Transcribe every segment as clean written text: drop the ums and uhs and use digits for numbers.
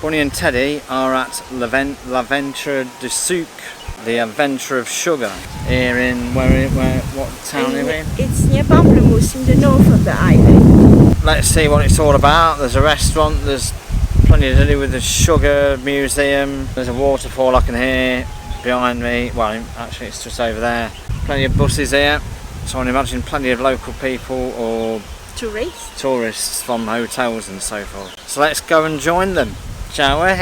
Bunny and Teddy are at L'Adventure du Sucre, the Adventure of Sugar, here in what town are we in? It's near Pamplemousses in the north of the island. Let's see what it's all about. There's a restaurant, there's plenty to do with the sugar museum. There's a waterfall I can hear behind me. Well, actually it's just over there. Plenty of buses here, so I can imagine plenty of local people or tourists from hotels and so forth. So let's go and join them, shall we?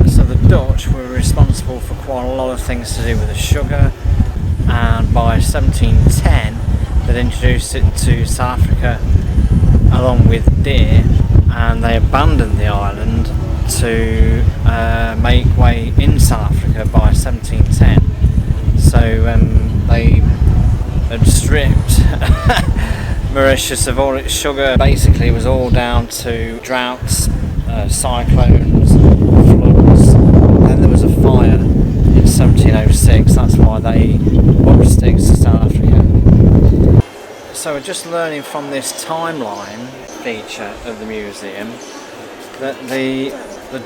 So the Dutch were responsible for quite a lot of things to do with the sugar, and by 1710 they'd introduced it to South Africa along with deer, and they abandoned the island to make way in South Africa by 1710. So they had stripped Mauritius of all its sugar. Basically it was all down to droughts, cyclones, floods. Then there was a fire in 1706, that's why they bought sticks to South Africa. So we're just learning from this timeline feature of the museum that the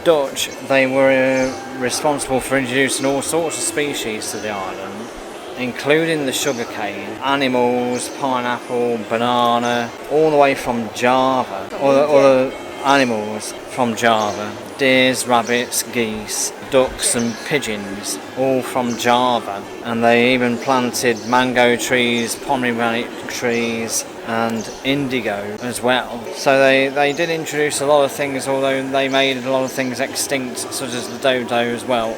Dutch, they were responsible for introducing all sorts of species to the island, including the sugarcane, animals, pineapple, banana, all the way from Java, other animals from Java, deers, rabbits, geese, ducks and pigeons, all from Java. And they even planted mango trees, pomegranate trees and indigo as well. So they did introduce a lot of things, although they made a lot of things extinct, such as the dodo as well.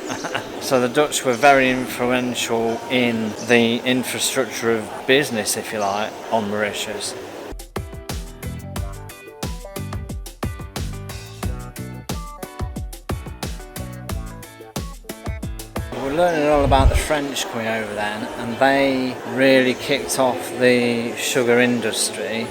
So the Dutch were very influential in the infrastructure of business, if you like, on Mauritius. We're learning all about the French coming over then, and they really kicked off the sugar industry.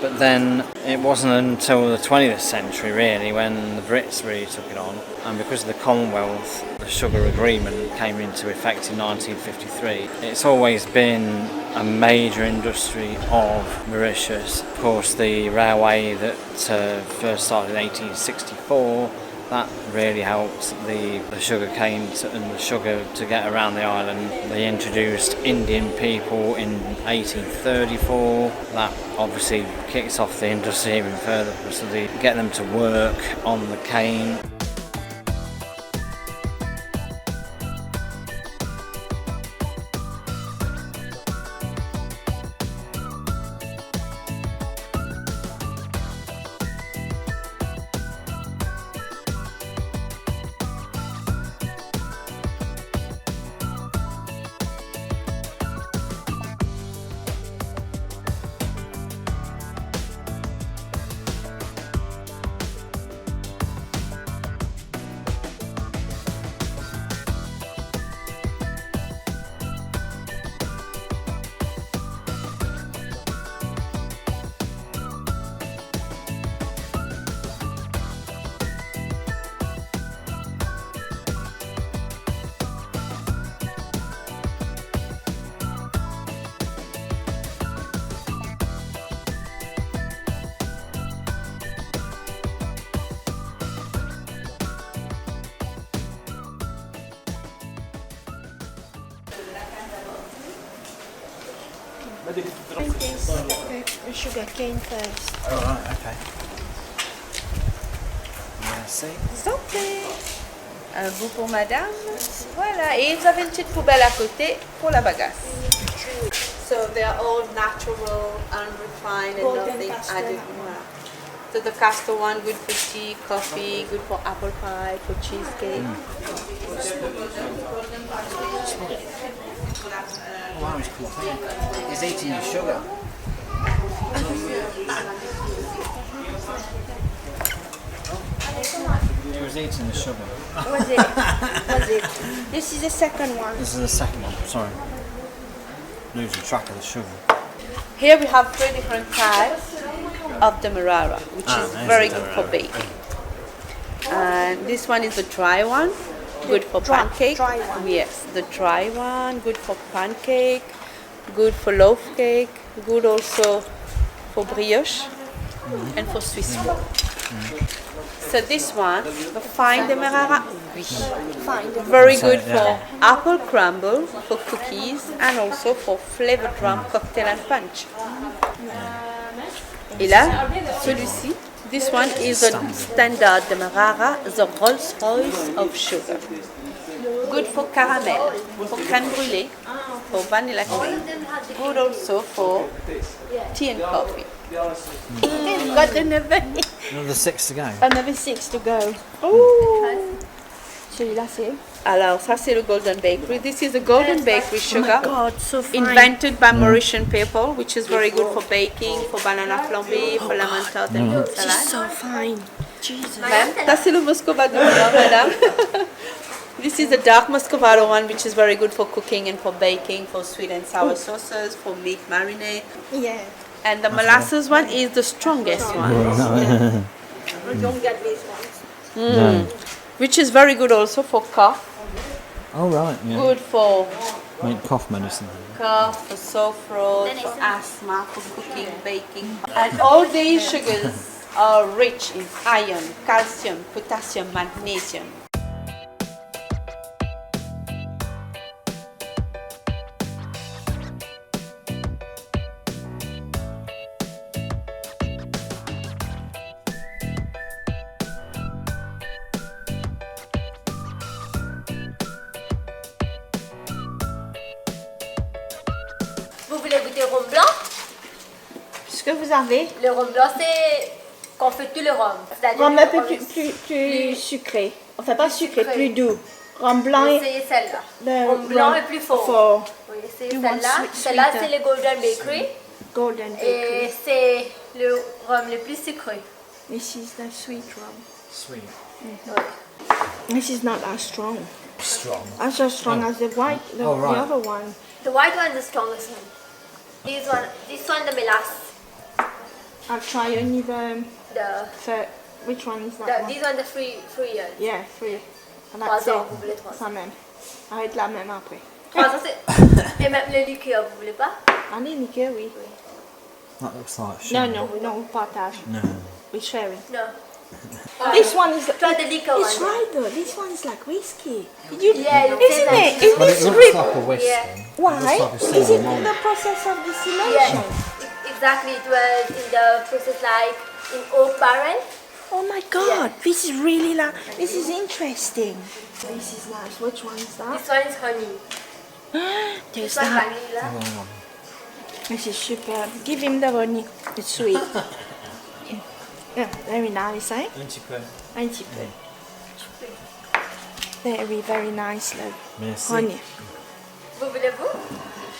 But then it wasn't until the 20th century really when the Brits really took it on, and because of the Commonwealth, the sugar agreement came into effect in 1953. It's always been a major industry of Mauritius. Of course, the railway that first started in 1864, that really helped the sugar cane and the sugar to get around the island. They introduced Indian people in 1834. That obviously kicks off the industry even further, so they get them to work on the cane. The sugar cane first. Oh, right, okay. Merci. Santé. Un goût pour madame. Voilà. Et vous avez une petite poubelle à côté pour la bagasse. So they are all natural, unrefined, and Golden nothing castor. added. Voilà. So the castor one, good for tea, coffee, good for apple pie, for cheesecake. Oh, that was cool thing. He's eating the sugar. He was eating the sugar. Was it? Was it? This is the second one. This is the second one, sorry. Losing track of the sugar. Here we have 3 different types of demerara, which is there's very the good for demerara. baking. And this one is the dry one, good for pancake. dry one. Yes, the dry one, good for pancake, good for loaf cake, good also for brioche and for Swiss roll. So this one, the fine demerara, very good for apple crumble, for cookies, and also for flavored rum, cocktail and punch. Et là, celui-ci, this one is a standard demerara, the Rolls Royce of sugar. Good for caramel, for crème brûlée, for vanilla cream. Good also for tea and coffee. We've got Another 6 to go. another 6 to go. Oh. Celui-là c'est. Alors, ça c'est le Golden Bakery. This is a Golden Bakery sugar. God, so fine. Invented by Mauritian people, which is very good for baking, for banana flambé, for lemon tart and fruit She's salad. so fine. Jesus. Ça c'est le Muscovado, madame. This is the dark Muscovado one, which is very good for cooking and for baking, for sweet and sour sauces, for meat marinade. Yeah. And the molasses one is the strongest one, I don't get these ones. which is very good also for cough, Oh, right, yeah. good for Make cough medicine. cough, for sore throat, for asthma, for cooking, baking. And all these sugars are rich in iron, calcium, potassium, magnesium. Vous voulez goûter rhum blanc? Ce que vous avez, Le rhum blanc, c'est qu'on fait tout le rhum. C'est-à-dire rhum le un peu rhum- plus sucré. Enfin, pas sucré, sucré. plus doux. Rhum blanc et C'est celle-là. le Rhum blanc rhum est plus fort. fort. Oui, c'est You want celle-là. sweet- Celle-là, sweeter. c'est le Golden Bakery. Golden Bakery. Et c'est le rhum le plus sucré. This is the sweet rum. Sweet. This is not as strong. Strong. As strong as the white, the right. other one. The white one is the strongest one. This one the melasse. I'll try only the The, which one is that one? this one the 3 years. Yeah, three. And 3 that's ans, it. vous voulez 3 Ça ans. même. Arrête la même après. 3 ans, c'est... Et même le liqueur, vous voulez pas? Ah, les liqueurs, oui. That looks like shit. Non, non, non, partage. No. We sharing. Non. This one is. Try the liquor one. It's right though. This one is like whiskey. Did you? Yeah, it Isn't tastes it? like- Isn't Well, it it looks rich? like a whiskey. Yeah. Why? It looks like a Is it single in malt. the process of distillation? Yeah, exactly. It was in the process like in oak barrel. Oh my God! This is really like. This is interesting. This is nice. Which one is that? This one is honey. There's This one that. vanilla. This is superb. Give him the honey. It's sweet. Yeah, very nice, eh? Un petit peu. Very, very nice, love. Merci. Honey. Vous voulez-vous?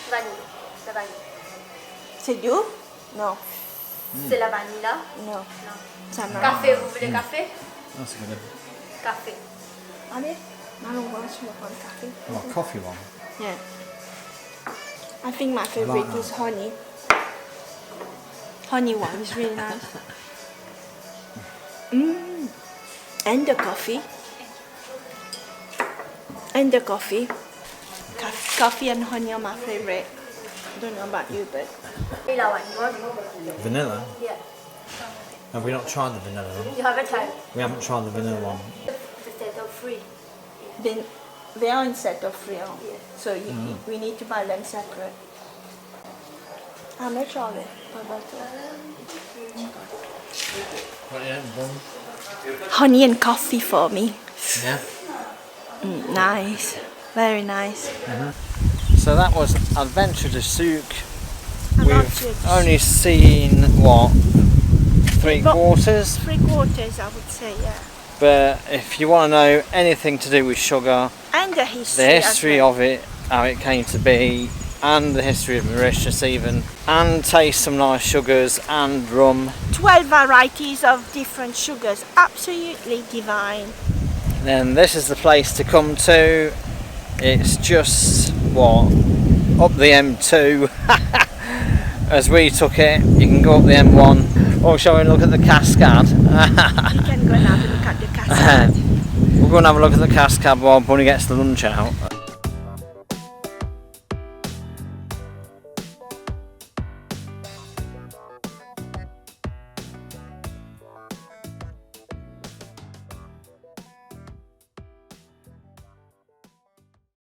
Vanille. La vanille. C'est doux? Non. C'est la vanille là? Non. Non. Ça non. Café, vous voulez café? That's good. Café. Allez, allons voir si on va prendre café. Oh, coffee one. Yeah. I think my favorite that. is honey. Honey one is really nice. And the coffee. And the coffee. Coffee and honey are my favorite. I don't know about you, but Vanilla one. You want? Vanilla? Yeah. Have we not tried the vanilla one? You haven't tried. We haven't tried the vanilla one. The set of free. then they are in set of three. Yeah. So we need to buy them separate. How much of it? Honey and coffee for me. Yeah. Nice. Very nice. So that was Adventure du Sucre. I love We've chips. only seen what, 3/4, 3/4, I would say, yeah. but if you want to know anything to do with sugar, And the history. the as history well. of it, how it came to be, and the history of Mauritius even, and taste some nice sugars and rum, 12 varieties of different sugars. Absolutely divine. then this is the place to come to. It's just, what, up the M2 as we took it. You can go up the M1, or shall we look at the cascade? You can go and have a look at the cascade. We'll go and have a look at the cascade while Bunny gets the lunch out.